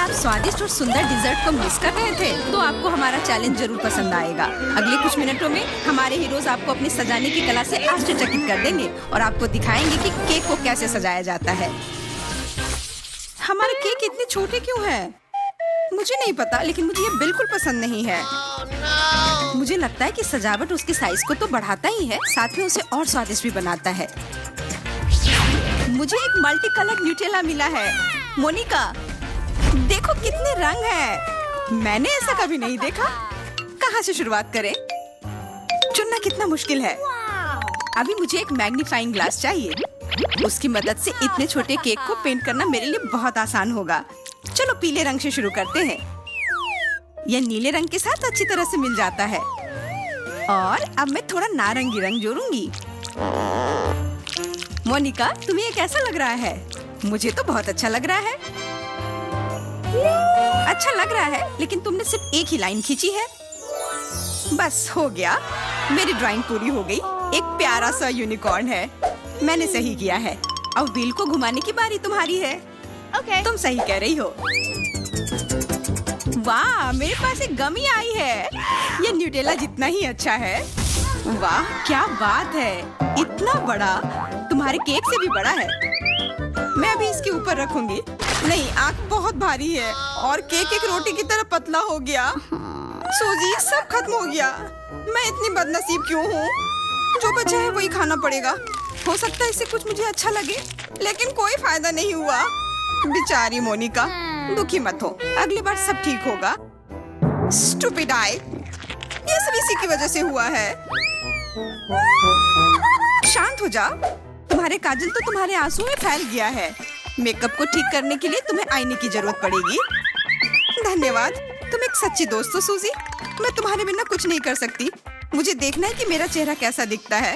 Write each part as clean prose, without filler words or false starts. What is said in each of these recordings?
आप स्वादिष्ट और सुंदर डिजर्ट को मिस कर रहे थे तो आपको हमारा चैलेंज जरूर पसंद आएगा। अगले कुछ मिनटों में हमारे हीरोज आपको अपनी सजाने की कला से आश्चर्यचकित कर देंगे और आपको दिखाएंगे कि केक को कैसे सजाया जाता है। हमारे केक इतने छोटे क्यों हैं? मुझे नहीं पता, लेकिन मुझे ये बिल्कुल पसंद नहीं है। मुझे लगता है कि सजावट उसके साइज को तो बढ़ाता ही है, साथ में उसे और स्वादिष्ट भी बनाता है। मुझे एक मल्टी कलर न्यूटेला मिला है। मोनिका, देखो कितने रंग हैं। मैंने ऐसा कभी नहीं देखा। कहाँ से शुरुआत करें? चुनना कितना मुश्किल है। अभी मुझे एक मैग्नीफाइंग ग्लास चाहिए। उसकी मदद से इतने छोटे केक को पेंट करना मेरे लिए बहुत आसान होगा। चलो पीले रंग से शुरू करते हैं। यह नीले रंग के साथ अच्छी तरह से मिल जाता है। और अब मैं थोड़ा नारंगी रंग जोड़ूंगी। मोनिका, तुम्हें ये कैसा लग रहा है? मुझे तो बहुत अच्छा लग रहा है। अच्छा लग रहा है, लेकिन तुमने सिर्फ एक ही लाइन खींची है। बस हो गया, मेरी ड्राइंग पूरी हो गई। एक प्यारा सा यूनिकॉर्न है। मैंने सही किया है। अब व्हील को घुमाने की बारी तुम्हारी है। Okay. तुम सही कह रही हो। वाह, मेरे पास एक गमी आई है। ये न्यूटेला जितना ही अच्छा है। वाह, क्या बात है। इतना बड़ा, तुम्हारे केक से भी बड़ा है। मैं अभी इसके ऊपर रखूंगी। नहीं, आँख बहुत भारी है और केक एक रोटी की तरह पतला हो गया। सूजी, सब खत्म हो गया। मैं इतनी बदनसीब क्यों हूँ? जो बचा है वही खाना पड़ेगा। हो सकता है इससे कुछ मुझे अच्छा लगे, लेकिन कोई फायदा नहीं हुआ। बेचारी मोनिका, दुखी मत हो, अगली बार सब ठीक होगा। स्टूपिड आई, ये सब इसी की वजह से हुआ है। शांत हो जाओ। तुम्हारे काजल तो तुम्हारे आंसू में फैल गया है। मेकअप को ठीक करने के लिए तुम्हें आईने की जरूरत पड़ेगी। धन्यवाद, तुम एक सच्ची दोस्त हो सूजी। मैं तुम्हारे बिना कुछ नहीं कर सकती। मुझे देखना है कि मेरा चेहरा कैसा दिखता है।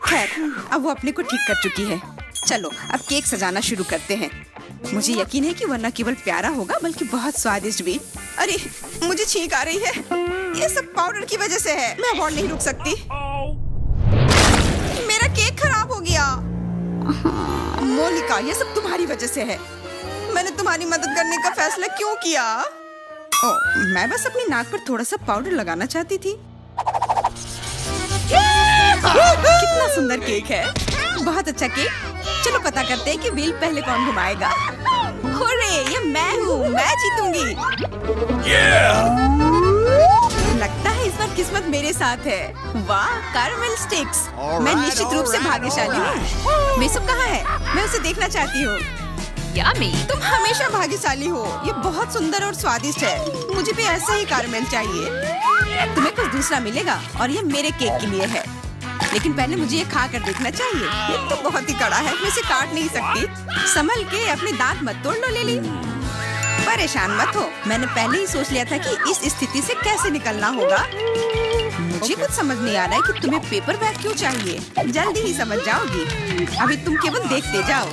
खैर, अब वो अपने को ठीक कर चुकी है। चलो अब केक सजाना शुरू करते हैं। मुझे यकीन है कि वह न केवल प्यारा होगा बल्कि बहुत स्वादिष्ट भी। अरे, मुझे छींक आ रही है। ये सब पाउडर की वजह से है। मैं अब और नहीं रुक सकती। मेरा केक खराब हो गया। मोनिका, ये सब तुम्हारी वजह से है। मैंने तुम्हारी मदद करने का फैसला क्यों किया? मैं बस अपनी नाक पर थोड़ा सा पाउडर लगाना चाहती थी। कितना सुंदर केक है। बहुत अच्छा केक। चलो पता करते हैं कि व्हील पहले कौन घुमाएगा। हुर्रे, ये मैं हूँ। मैं जीतूंगी। लगता है इस बार किस्मत मेरे साथ है। वाह, कैरमेल स्टिक्स। मैं निश्चित रूप से भाग्यशाली हूँ। मेसुब कहाँ है? मैं उसे देखना चाहती हूँ। Yummy. तुम हमेशा भाग्यशाली हो। ये बहुत सुंदर और स्वादिष्ट है। मुझे भी ऐसा ही कैरमेल चाहिए। तुम्हें कुछ दूसरा मिलेगा और ये मेरे केक के लिए है। लेकिन पहले मुझे ये खा कर देखना चाहिए। ये तो बहुत ही कड़ा है, मैं इसे काट नहीं सकती। संभल के, अपने दांत मत तोड़ लो लेली। परेशान मत हो, मैंने पहले ही सोच लिया था कि इस स्थिति से कैसे निकलना होगा। मुझे कुछ समझ नहीं आ रहा है कि तुम्हें पेपर बैग क्यों चाहिए। जल्दी ही समझ जाओगी। अभी तुम केवल देखते जाओ।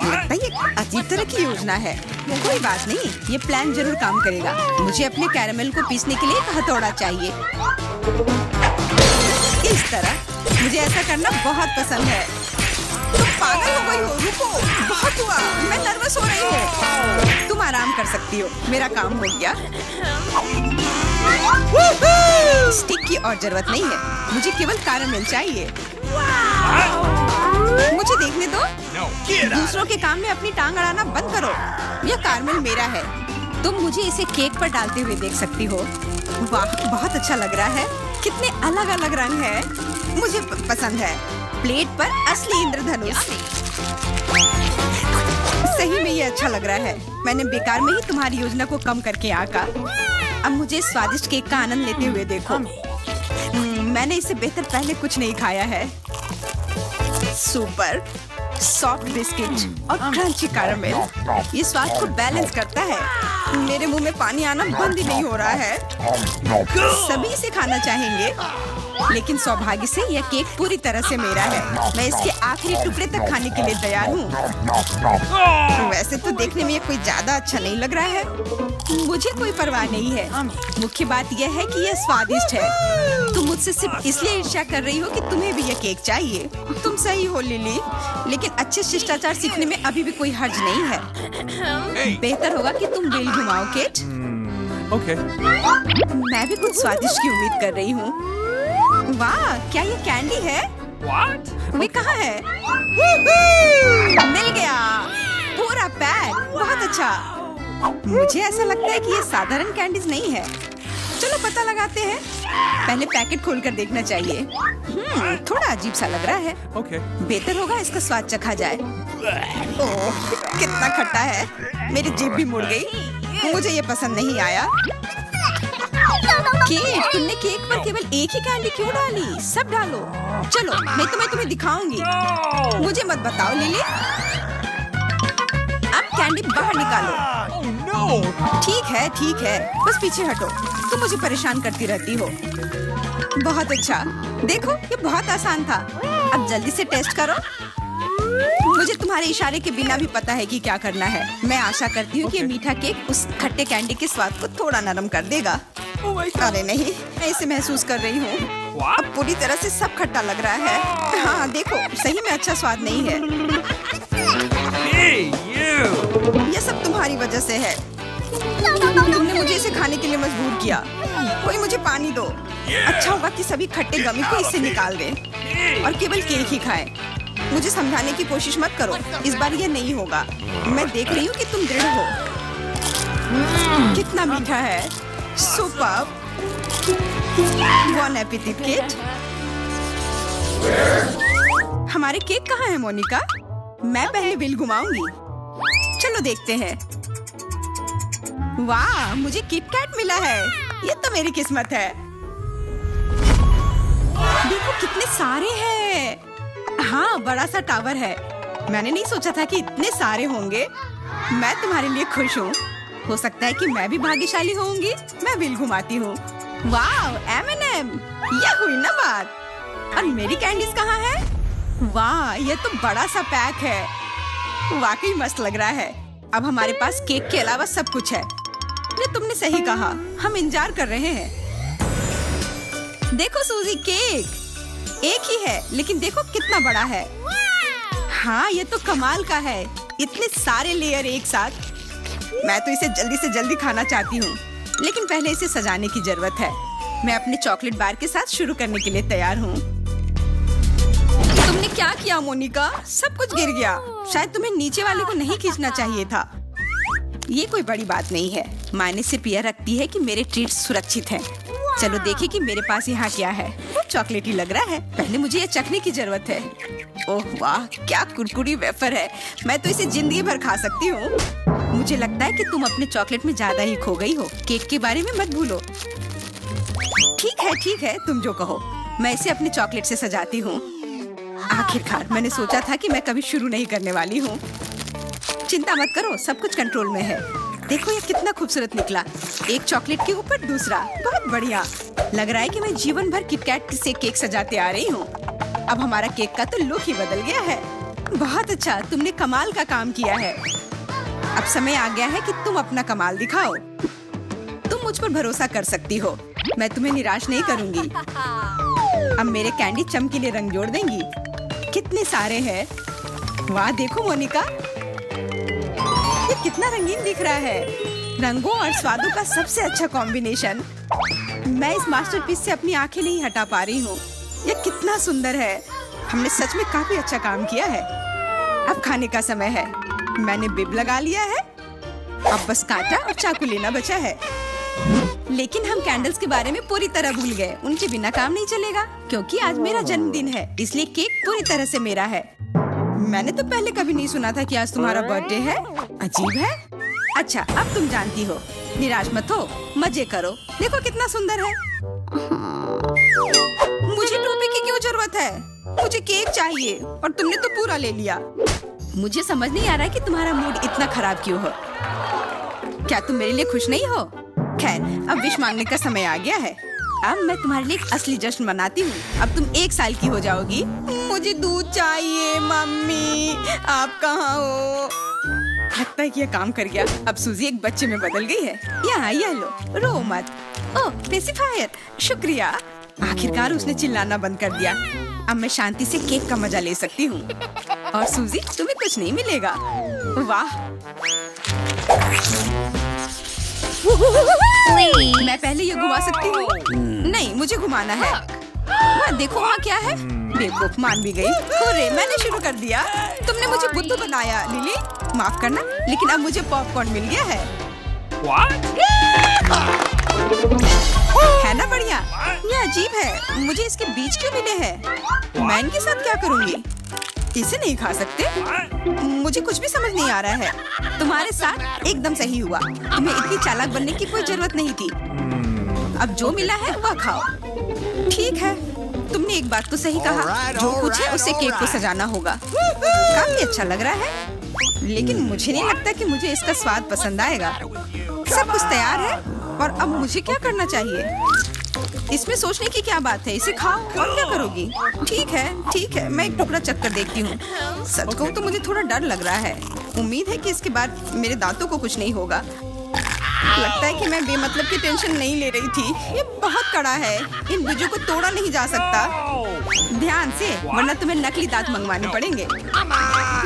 लगता है ये अजीब तरह की योजना है। कोई बात नहीं, ये प्लान जरूर काम करेगा। मुझे अपने कैरमेल को पीसने के लिए एक हथौड़ा चाहिए। इस तरह मुझे ऐसा करना बहुत पसंद है। तुम पागल हो गई हो? रुको, बहुत हुआ। मैं नर्वस हो रही हूँ। तुम आराम कर सकती हो, मेरा काम हो गया। स्टिक की और जरूरत नहीं है। मुझे केवल कैरमेल चाहिए। मुझे देखने दो। दूसरों के काम में अपनी टांग अड़ाना बंद करो। यह कैरमेल मेरा है। तुम मुझे इसे केक पर डालते हुए देख सकती हो। वाह, बहुत अच्छा लग रहा है। कितने अलग अलग रंग है। मुझे पसंद है। प्लेट पर असली इंद्रधनुष। सही में ये अच्छा लग रहा है। मैंने बेकार में ही तुम्हारी योजना को कम करके आका। अब मुझे स्वादिष्ट केक का आनंद लेते हुए देखो। मैंने इससे बेहतर पहले कुछ नहीं खाया है। सुपर सॉफ्ट बिस्किट और क्रंची कैरमेल, ये स्वाद को बैलेंस करता है। मेरे मुंह में पानी आना बंद ही नहीं हो रहा है। सभी इसे खाना चाहेंगे। लेकिन सौभाग्य से यह केक पूरी तरह से मेरा है। मैं इसके आखिरी टुकड़े तक खाने के लिए तैयार हूँ। वैसे तो देखने में ये कोई ज्यादा अच्छा नहीं लग रहा है। मुझे कोई परवाह नहीं है। मुख्य बात यह है कि यह स्वादिष्ट है। तुम मुझसे सिर्फ इसलिए ईर्ष्या कर रही हो कि तुम्हें भी यह केक चाहिए। तुम सही हो लिली, लेकिन अच्छे शिष्टाचार सीखने में अभी भी कोई हर्ज नहीं है। बेहतर होगा कि तुम बेल घुमाओ केट। Okay. मैं भी कुछ स्वादिष्ट की उम्मीद कर रही हूँ। वाह, क्या ये कैंडी है? What? वे कहाँ है? मिल गया, पूरा पैक। बहुत अच्छा। मुझे ऐसा लगता है कि ये साधारण कैंडीज नहीं है। चलो पता लगाते हैं। पहले पैकेट खोलकर देखना चाहिए। थोड़ा अजीब सा लग रहा है। Okay. बेहतर होगा इसका स्वाद चखा जाए। ओह, कितना खट्टा है। मेरी जीभ भी मुड़ गई। मुझे ये पसंद नहीं आया। केट, तुमने केक पर केवल एक ही कैंडी क्यों डाली? सब डालो। चलो, मैं तुम्हें दिखाऊंगी। मुझे मत बताओ लिली। अब कैंडी बाहर निकालो। Oh no! ठीक है, बस पीछे हटो। तुम मुझे परेशान करती रहती हो। बहुत अच्छा। देखो, ये बहुत आसान था। अब जल्दी से टेस्ट करो। मुझे तुम्हारे इशारे के बिना भी पता है कि क्या करना है। मैं आशा करती हूँ कि ये मीठा केक उस खट्टे कैंडी के स्वाद को थोड़ा नरम कर देगा। अरे नहीं, मैं इसे महसूस कर रही हूँ। अब पूरी तरह से सब खट्टा लग रहा है। हाँ देखो, सही में अच्छा स्वाद नहीं है। Hey, you! ये सब तुम्हारी वजह से है। तुमने मुझे इसे खाने के लिए मजबूर किया। कोई मुझे पानी दो। अच्छा होगा कि सभी खट्टे गमी को इससे निकाल दें और केवल केक ही खाएं। मुझे समझाने की कोशिश मत करो। इस बार ये नहीं होगा। मैं देख रही हूँ कि तुम दृढ़ हो। कितना मीठा है। सुपर्ब। बॉन एपेटिट किड। हमारे केक कहाँ है मोनिका? मैं पहले बिल घुमाऊंगी। चलो देखते हैं। वाह, मुझे किट कैट मिला है। ये तो मेरी किस्मत है। देखो कितने सारे हैं। हाँ, बड़ा सा टावर है। मैंने नहीं सोचा था कि इतने सारे होंगे। मैं तुम्हारे लिए खुश हूँ। हो सकता है कि मैं भी भाग्यशाली होऊंगी। मैं बिल घुमाती हूँ। वाह, M&M, ये हुई ना बात। और मेरी कैंडीज कहाँ है? वाह, ये तो बड़ा सा पैक है। वाकई मस्त लग रहा है। अब हमारे पास केक के अलावा सब कुछ है। ये तुमने सही कहा। हम इंतजार कर रहे हैं। देखो सूजी, केक एक ही है, लेकिन देखो कितना बड़ा है। हाँ, ये तो कमाल का है। इतने सारे लेयर एक साथ। मैं तो इसे जल्दी से जल्दी खाना चाहती हूँ, लेकिन पहले इसे सजाने की जरूरत है। मैं अपने चॉकलेट बार के साथ शुरू करने के लिए तैयार हूँ। तुमने क्या किया मोनिका? सब कुछ गिर गया। शायद तुम्हें नीचे वाले को नहीं खींचना चाहिए था। ये कोई बड़ी बात नहीं है। मायने सिर्फ यह रखती है कि मेरे ट्रीट्स सुरक्षित हैं। चलो देखें कि मेरे पास यहाँ क्या है। वो चॉकलेटी लग रहा है। पहले मुझे ये चखने की जरूरत है। ओह वाह, क्या कुरकुरी वेफर है। मैं तो इसे जिंदगी भर खा सकती हूँ। मुझे लगता है कि तुम अपने चॉकलेट में ज्यादा ही खो गई हो। केक के बारे में मत भूलो। ठीक है, तुम जो कहो। मैं इसे अपने चॉकलेट से सजाती हूँ। आखिरकार मैंने सोचा था कि मैं कभी शुरू नहीं करने वाली हूँ। चिंता मत करो, सब कुछ कंट्रोल में है। देखो ये कितना खूबसूरत निकला। एक चॉकलेट के ऊपर दूसरा। बहुत बढ़िया। लग रहा है कि मैं जीवन भर किटकैट से केक सजाते आ रही हूँ। अब हमारा केक का तो लुक ही बदल गया है। बहुत अच्छा, तुमने कमाल का काम किया है। अब समय आ गया है कि तुम अपना कमाल दिखाओ। तुम मुझ पर भरोसा कर सकती हो। मैं तुम्हें निराश नहीं करूंगी। अब मेरे कैंडी चमकीले रंग जोड़ देंगी। कितने सारे हैं। वाह देखो मोनिका, ये कितना रंगीन दिख रहा है। रंगों और स्वादों का सबसे अच्छा कॉम्बिनेशन। मैं इस मास्टरपीस से अपनी आंखें नहीं हटा पा रही हूँ। ये कितना सुंदर है। हमने सच में काफी अच्छा काम किया है। अब खाने का समय है। मैंने बिब लगा लिया है। अब बस कांटा और चाकू लेना बचा है। लेकिन हम कैंडल्स के बारे में पूरी तरह भूल गए। उनके बिना काम नहीं चलेगा। क्योंकि आज मेरा जन्मदिन है, इसलिए केक पूरी तरह से मेरा है। मैंने तो पहले कभी नहीं सुना था कि आज तुम्हारा बर्थडे है। अजीब है। अच्छा, अब तुम जानती हो। निराश मत हो, मजे करो। देखो कितना सुंदर है। मुझे टोपी की क्यों जरूरत है? मुझे केक चाहिए और तुमने तो पूरा ले लिया। मुझे समझ नहीं आ रहा है कि तुम्हारा मूड इतना खराब क्यों हो। क्या तुम मेरे लिए खुश नहीं हो? खैर, अब विश मांगने का समय आ गया है। अब मैं तुम्हारे लिए एक असली जश्न मनाती हूँ। अब तुम 1 साल की हो जाओगी। मुझे दूध चाहिए मम्मी, आप कहाँ हो? लगता है कि यह काम कर गया। अब सूजी एक बच्चे में बदल गई है। यहाँ यह लो, रो मत। ओह पेसिफायर, शुक्रिया। आखिरकार उसने चिल्लाना बंद कर दिया। अब मैं शांति से केक का मजा ले सकती हूँ। और सूजी, तुम्हें कुछ नहीं मिलेगा। वाह, Please. मैं पहले ये घुमा सकती हूँ। नहीं, मुझे घुमाना है। वहाँ देखो, वहाँ क्या है? बेवकूफ, मान भी गई। हुर्रे, मैंने शुरू कर दिया। तुमने मुझे बुद्धू बनाया लिली। माफ करना, लेकिन अब मुझे पॉपकॉर्न मिल गया है। What? है ना बढ़िया? ये अजीब है, मुझे इसके बीज क्यों मिले हैं? मैं इनके साथ क्या करूँगी? इसे नहीं खा सकते? मुझे कुछ भी समझ नहीं आ रहा है। तुम्हारे साथ एकदम सही हुआ। तुम्हें इतनी चालाक बनने की कोई जरूरत नहीं थी। अब जो मिला है वह खाओ। ठीक है, तुमने एक बात तो सही कहा। जो कुछ है उसे केक को सजाना होगा। काफी अच्छा लग रहा है, लेकिन मुझे नहीं लगता कि मुझे इसका स्वाद पसंद आएगा। सब कुछ तैयार है और अब मुझे क्या करना चाहिए? इसमें सोचने की क्या बात है? इसे खाओ और क्या करोगी? ठीक है, मैं एक टुकड़ा चख कर देखती हूँ। सच कहूँ तो मुझे थोड़ा डर लग रहा है। उम्मीद है कि इसके बाद मेरे दांतों को कुछ नहीं होगा। लगता है कि मैं बेमतलब की टेंशन नहीं ले रही थी। ये बहुत कड़ा है, इन बीजों को तोड़ा नहीं जा सकता। ध्यान से, वरना तुम्हें नकली दांत मंगवाने पड़ेंगे।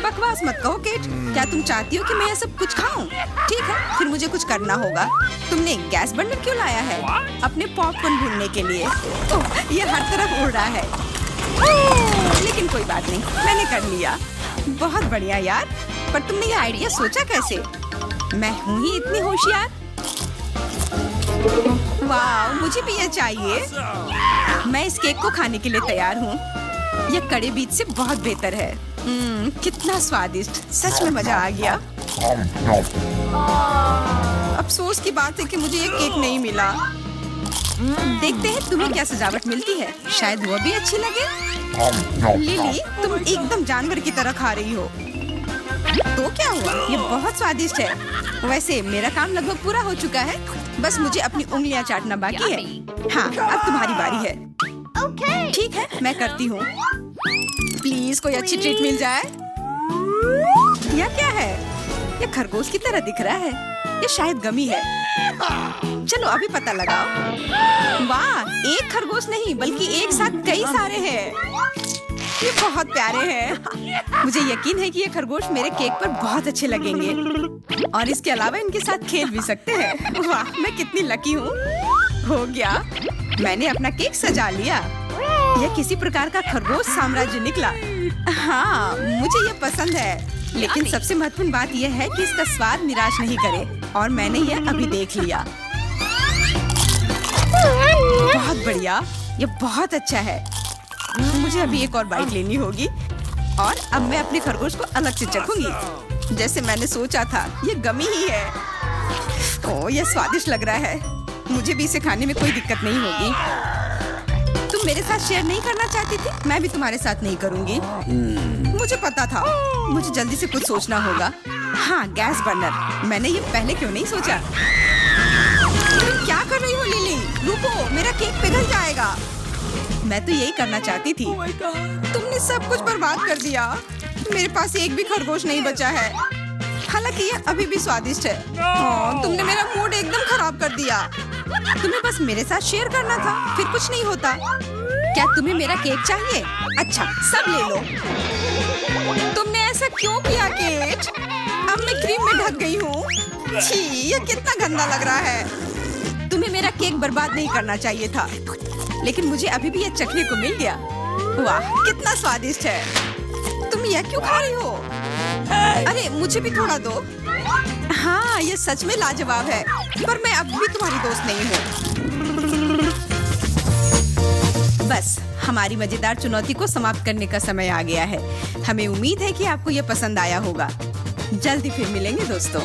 बकवास मत कहो केट। क्या तुम चाहती हो कि मैं ये सब कुछ खाऊं? ठीक है, फिर मुझे कुछ करना होगा। तुमने गैस बर्नर क्यों लाया है? अपने पॉपकॉर्न भूनने के लिए। ओह, ये हर तरफ उड़ रहा है। लेकिन कोई बात नहीं, मैंने कर लिया। बहुत बढ़िया यार, पर तुमने ये आइडिया सोचा कैसे? मैं हूँ ही इतनी होशियार। वाह, मुझे भी ये चाहिए। मैं इस केक को खाने के लिए तैयार हूँ। यह कड़े बीज से बहुत बेहतर है। कितना स्वादिष्ट, सच में मजा आ गया। अफसोस की बात है कि मुझे ये केक नहीं मिला। देखते हैं तुम्हें क्या सजावट मिलती है, शायद वो भी अच्छी लगे। लिली, तुम एकदम जानवर की तरह खा रही हो। तो क्या हुआ? ये बहुत स्वादिष्ट है। वैसे मेरा काम लगभग पूरा हो चुका है, बस मुझे अपनी उंगलियां चाटना बाकी है। हाँ, अब तुम्हारी बारी है। Okay. ठीक है, मैं करती हूँ। प्लीज कोई अच्छी ट्रीट मिल जाए। यह क्या है? ये खरगोश की तरह दिख रहा है। ये शायद गमी है। चलो अभी पता लगाओ। वाह, एक खरगोश नहीं बल्कि एक साथ कई सारे हैं। ये बहुत प्यारे हैं। मुझे यकीन है कि ये खरगोश मेरे केक पर बहुत अच्छे लगेंगे और इसके अलावा इनके साथ खेल भी सकते हैं। वाह, मैं कितनी लकी हूँ। हो गया, मैंने अपना केक सजा लिया। यह किसी प्रकार का खरगोश साम्राज्य निकला। हाँ, मुझे यह पसंद है, लेकिन सबसे महत्वपूर्ण बात यह है कि इसका स्वाद निराश नहीं करे और मैंने यह अभी देख लिया। बहुत बढ़िया, यह बहुत अच्छा है। मुझे अभी एक और बाइट लेनी होगी और अब मैं अपने खरगोश को अलग से चखूंगी। जैसे मैंने सोचा था, ये गमी ही है। ओह, यह स्वादिष्ट लग रहा है। मुझे भी इसे खाने में कोई दिक्कत नहीं होगी। तुम मेरे साथ शेयर नहीं करना चाहती थी? मैं भी तुम्हारे साथ नहीं करूंगी। मुझे पता था, मुझे जल्दी से कुछ सोचना होगा। हाँ, गैस बर्नर। मैंने ये पहले क्यों नहीं सोचा? तुम क्या कर रही हो लिली? रुको, मेरा केक पिघल जाएगा। मैं तो यही करना चाहती थी। तुमने सब कुछ बर्बाद कर दिया। मेरे पास एक भी खरगोश नहीं बचा है। हालांकि ये अभी भी स्वादिष्ट है। तुमने मेरा मूड एकदम खराब कर दिया। तुम्हें बस मेरे साथ शेयर करना था, फिर कुछ नहीं होता। क्या तुम्हें मेरा केक चाहिए? अच्छा, सब ले लो। तुमने ऐसा क्यों किया केट? अब मैं क्रीम में ढक गई हूँ। छी, ये कितना गंदा लग रहा है। तुम्हें मेरा केक बर्बाद नहीं करना चाहिए था, लेकिन मुझे अभी भी ये चखने को मिल गया। वाह, कितना स्वादिष्ट है। तुम यह क्यों खा रही हो? अरे, मुझे भी थोड़ा दो। हाँ, ये सच में लाजवाब है, पर मैं अब भी तुम्हारी दोस्त नहीं हूँ। बस, हमारी मजेदार चुनौती को समाप्त करने का समय आ गया है। हमें उम्मीद है कि आपको ये पसंद आया होगा। जल्दी फिर मिलेंगे दोस्तों।